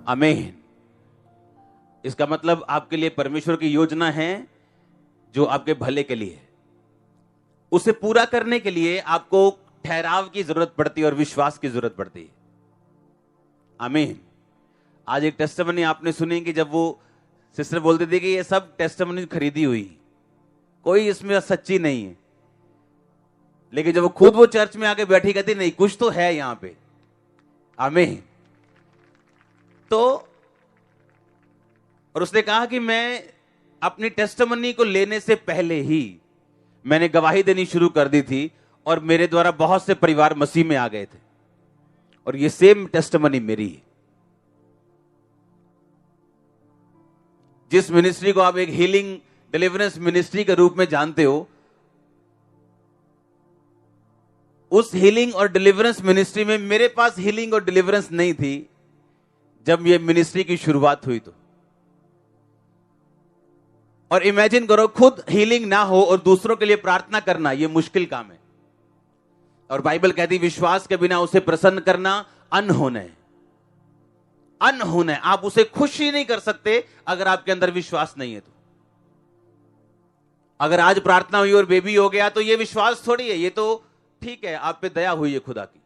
आमीन। इसका मतलब आपके लिए परमेश्वर की योजना है जो आपके भले के लिए है। उसे पूरा करने के लिए आपको ठहराव की जरूरत पड़ती है और विश्वास की जरूरत पड़ती है। आमीन। आज एक टेस्टिमनी आपने सुनी कि जब वो सिस्टर बोलती थी कि ये सब टेस्टिमनी खरीदी हुई, कोई इसमें सच्ची नहीं है, लेकिन जब वो खुद वो चर्च में आके बैठी कहती नहीं कुछ तो है यहां पे। आमीन। तो और उसने कहा कि मैं अपनी टेस्टिमनी को लेने से पहले ही मैंने गवाही देनी शुरू कर दी थी और मेरे द्वारा बहुत से परिवार मसीह में आ गए थे और ये सेम टेस्टिमनी मेरी है। जिस मिनिस्ट्री को आप एक हीलिंग डिलीवरेंस मिनिस्ट्री के रूप में जानते हो, उस हीलिंग और डिलीवरेंस मिनिस्ट्री में मेरे पास हीलिंग और डिलीवरेंस नहीं थी जब ये मिनिस्ट्री की शुरुआत हुई। तो और इमेजिन करो खुद हीलिंग ना हो और दूसरों के लिए प्रार्थना करना, यह मुश्किल काम है। और बाइबल कहती विश्वास के बिना उसे प्रसन्न करना अनहोना है। अनहोना है। आप उसे खुश ही नहीं कर सकते अगर आपके अंदर विश्वास नहीं है। तो अगर आज प्रार्थना हुई और बेबी हो गया तो यह विश्वास थोड़ी है, ये तो ठीक है आप पे दया हुई है खुदा की,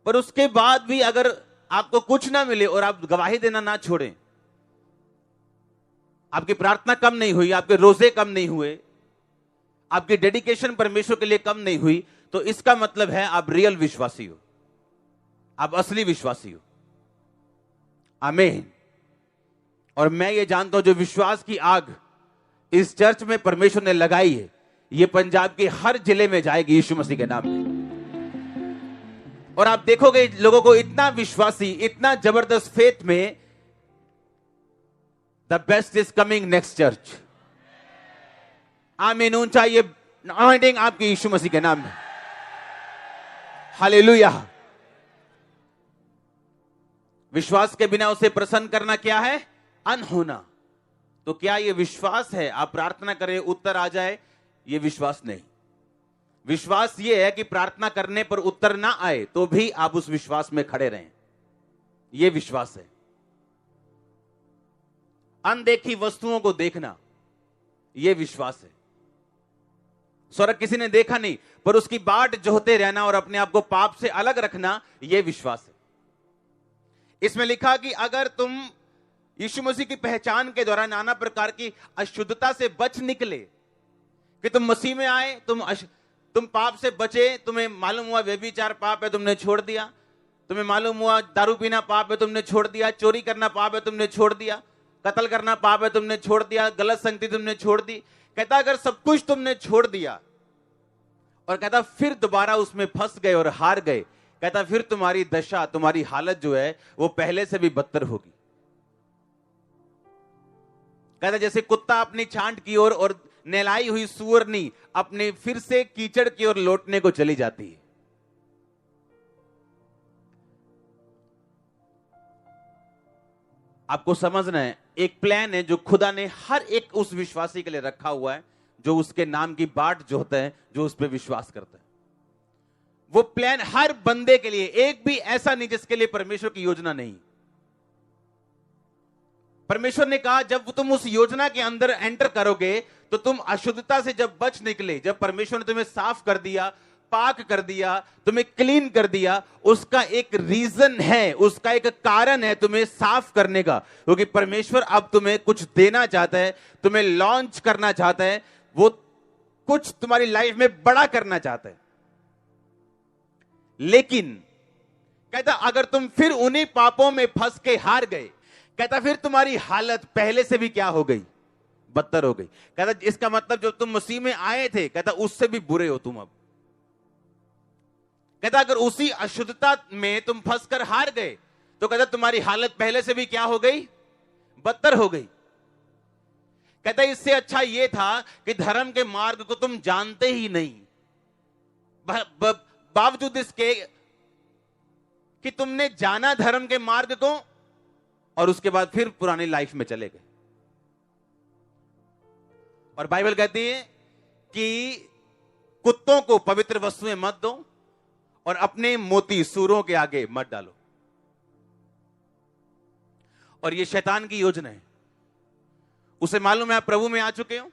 पर उसके बाद भी अगर आपको कुछ ना मिले और आप गवाही देना ना छोड़ें, आपकी प्रार्थना कम नहीं हुई, आपके रोजे कम नहीं हुए, आपकी डेडिकेशन परमेश्वर के लिए कम नहीं हुई, तो इसका मतलब है आप रियल विश्वासी हो, आप असली विश्वासी हो। आमीन। और मैं ये जानता हूं जो विश्वास की आग इस चर्च में परमेश्वर ने लगाई है, ये पंजाब के हर जिले में जाएगी यीशु मसीह के नाम में। और आप देखोगे लोगों को इतना विश्वासी, इतना जबरदस्त फेथ में, the best is coming next church. आमीन। ऊंचा ये अनॉइंटिंग आपकी यीशु मसीह के नाम में। हालेलुया। विश्वास के बिना उसे प्रसन्न करना क्या है? अनहोना। तो क्या यह विश्वास है आप प्रार्थना करें उत्तर आ जाए? यह विश्वास नहीं। विश्वास यह है कि प्रार्थना करने पर उत्तर ना आए तो भी आप उस विश्वास में खड़े रहें। यह विश्वास है। अनदेखी वस्तुओं को देखना, यह विश्वास है। स्वर्ग किसी ने देखा नहीं पर उसकी बाट जोहते रहना और अपने आप को पाप से अलग रखना, यह विश्वास है। इसमें लिखा कि अगर तुम यीशु मसीह की पहचान के द्वारा नाना प्रकार की अशुद्धता से बच निकले, कि तुम मसीह में आए, तुम पाप से बचे, तुम्हें मालूम हुआ व्यभिचार पाप है, तुमने छोड़ दिया, तुम्हें मालूम हुआ दारू पीना पाप है, तुमने छोड़ दिया, चोरी करना पाप है, तुमने छोड़ दिया, कत्ल करना पाप है, तुमने छोड़ दिया, गलत संगति तुमने छोड़ दी। कहता अगर सब कुछ तुमने छोड़ दिया और कहता फिर दोबारा उसमें फंस गए और हार गए, कहता फिर तुम्हारी दशा, तुम्हारी हालत जो है वो पहले से भी बदतर होगी। कहता जैसे कुत्ता अपनी छांट की ओर और नहलाई हुई सूअरनी अपने फिर से कीचड़ की ओर लौटने को चली जाती है। आपको समझना है, एक प्लान है जो खुदा ने हर एक उस विश्वासी के लिए रखा हुआ है जो उसके नाम की बाट जोहता है, जो उस पर विश्वास करता है। वो प्लान हर बंदे के लिए, एक भी ऐसा नहीं जिसके लिए परमेश्वर की योजना नहीं। परमेश्वर ने कहा जब तुम उस योजना के अंदर एंटर करोगे तो तुम अशुद्धता से जब बच निकले, जब परमेश्वर ने तुम्हें साफ कर दिया, पाक कर दिया, तुम्हें क्लीन कर दिया, उसका एक रीजन है, उसका एक कारण है तुम्हें साफ करने का, क्योंकि परमेश्वर अब तुम्हें कुछ देना चाहता है, तुम्हें लॉन्च करना चाहता है, वो कुछ तुम्हारी लाइफ में बड़ा करना चाहता है। लेकिन कहता अगर तुम फिर उन्हीं पापों में फंस के हार गए, कहता फिर तुम्हारी हालत पहले से भी क्या हो गई? बदतर हो गई। कहता इसका मतलब जब तुम मसीह में आए थे, कहता उससे भी बुरे हो तुम अब। कहता अगर उसी अशुद्धता में तुम फंसकर हार गए तो कहता तुम्हारी हालत पहले से भी क्या हो गई? बदतर हो गई। कहता इससे अच्छा यह था कि धर्म के मार्ग को तुम जानते ही नहीं, बावजूद इसके कि तुमने जाना धर्म के मार्ग को और उसके बाद फिर पुरानी लाइफ में चले गए। और बाइबल कहती है कि कुत्तों को पवित्र वस्तुएं मत दो और अपने मोती सूरों के आगे मत डालो। और ये शैतान की योजना है। उसे मालूम है आप प्रभु में आ चुके हो,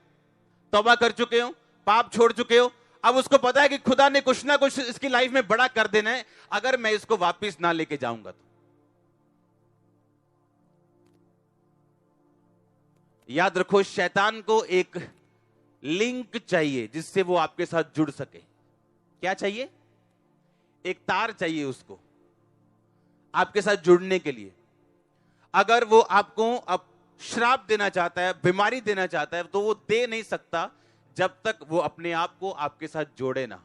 तौबा कर चुके हो, पाप छोड़ चुके हो। अब उसको पता है कि खुदा ने कुछ ना कुछ इसकी लाइफ में बड़ा कर देना है, अगर मैं इसको वापस ना लेके जाऊंगा तो। याद रखो, शैतान को एक लिंक चाहिए जिससे वो आपके साथ जुड़ सके। क्या चाहिए? एक तार चाहिए उसको आपके साथ जुड़ने के लिए। अगर वो आपको अब श्राप देना चाहता है, बीमारी देना चाहता है, तो वो दे नहीं सकता जब तक वो अपने आप को आपके साथ जोड़े ना।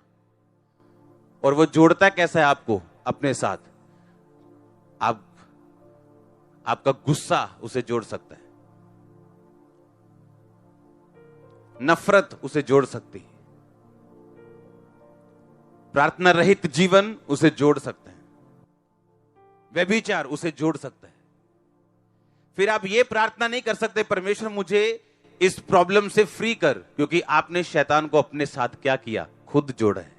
और वो जोड़ता कैसा है आपको अपने साथ? आपका गुस्सा उसे जोड़ सकता है, नफरत उसे जोड़ सकती है, प्रार्थना रहित जीवन उसे जोड़ सकते हैं, व्यभिचार उसे जोड़ सकता है। फिर आप ये प्रार्थना नहीं कर सकते, परमेश्वर मुझे इस प्रॉब्लम से फ्री कर, क्योंकि आपने शैतान को अपने साथ क्या किया? खुद जोड़ा है।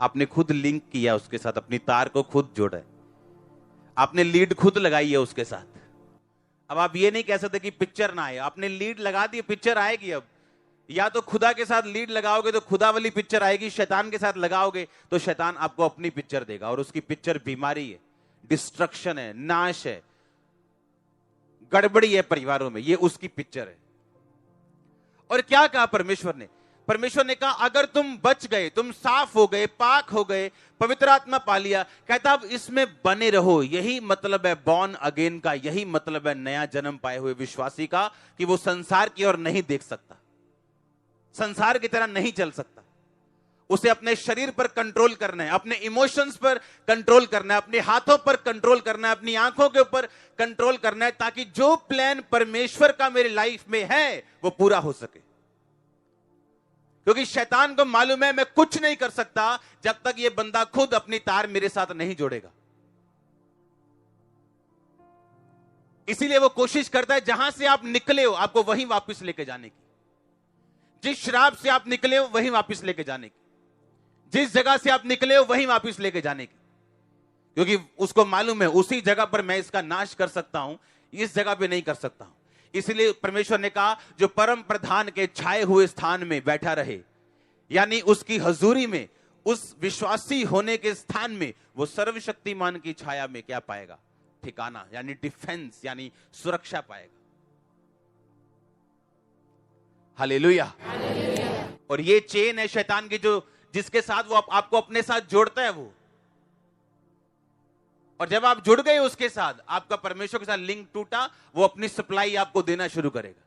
आपने खुद लिंक किया उसके साथ, अपनी तार को खुद जोड़ा है, आपने लीड खुद लगाई है उसके साथ। अब आप ये नहीं कह सकते कि पिक्चर ना आए। आपने लीड लगा दी, पिक्चर आएगी। अब या तो खुदा के साथ लीड लगाओगे तो खुदा वाली पिक्चर आएगी, शैतान के साथ लगाओगे तो शैतान आपको अपनी पिक्चर देगा, और उसकी पिक्चर बीमारी है, डिस्ट्रक्शन है, नाश है, गड़बड़ी है परिवारों में। ये उसकी पिक्चर है। और क्या कहा परमेश्वर ने? परमेश्वर ने कहा अगर तुम बच गए, तुम साफ हो गए, पाक हो गए, पवित्र आत्मा पा लिया, कहता अब इसमें बने रहो। यही मतलब है बॉर्न अगेन का, यही मतलब है नया जन्म पाए हुए विश्वासी का, कि वो संसार की ओर नहीं देख सकता, संसार की तरह नहीं चल सकता। उसे अपने शरीर पर कंट्रोल करना है, अपने इमोशंस पर कंट्रोल करना है, अपने हाथों पर कंट्रोल करना है, अपनी आंखों के ऊपर कंट्रोल करना है, ताकि जो प्लान परमेश्वर का मेरी लाइफ में है वो पूरा हो सके। क्योंकि शैतान को मालूम है मैं कुछ नहीं कर सकता जब तक ये बंदा खुद अपनी तार मेरे साथ नहीं जोड़ेगा। इसीलिए वो कोशिश करता है जहां से आप निकले हो आपको वहीं वापस लेके जाने की, जिस शराब से आप निकले हो वहीं वापस लेके जाने की, जिस जगह से आप निकले हो वहीं वापस लेके जाने की। क्योंकि उसको मालूम है उसी जगह पर मैं इसका नाश कर सकता हूं, इस जगह पे नहीं कर सकता हूं। इसलिए परमेश्वर ने कहा जो परम प्रधान के छाए हुए स्थान में बैठा रहे, यानी उसकी हजूरी में, उस विश्वासी होने के स्थान में, वो सर्वशक्तिमान की छाया में क्या पाएगा? ठिकाना, यानी डिफेंस, यानी सुरक्षा पाएगा। हालेलुया। और ये चेन है शैतान की, जो जिसके साथ वो आपको अपने साथ जोड़ता है वो। और जब आप जुड़ गए उसके साथ, आपका परमेश्वर के साथ लिंक टूटा, वो अपनी सप्लाई आपको देना शुरू करेगा।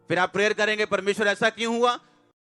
फिर आप प्रेयर करेंगे परमेश्वर ऐसा क्यों हुआ?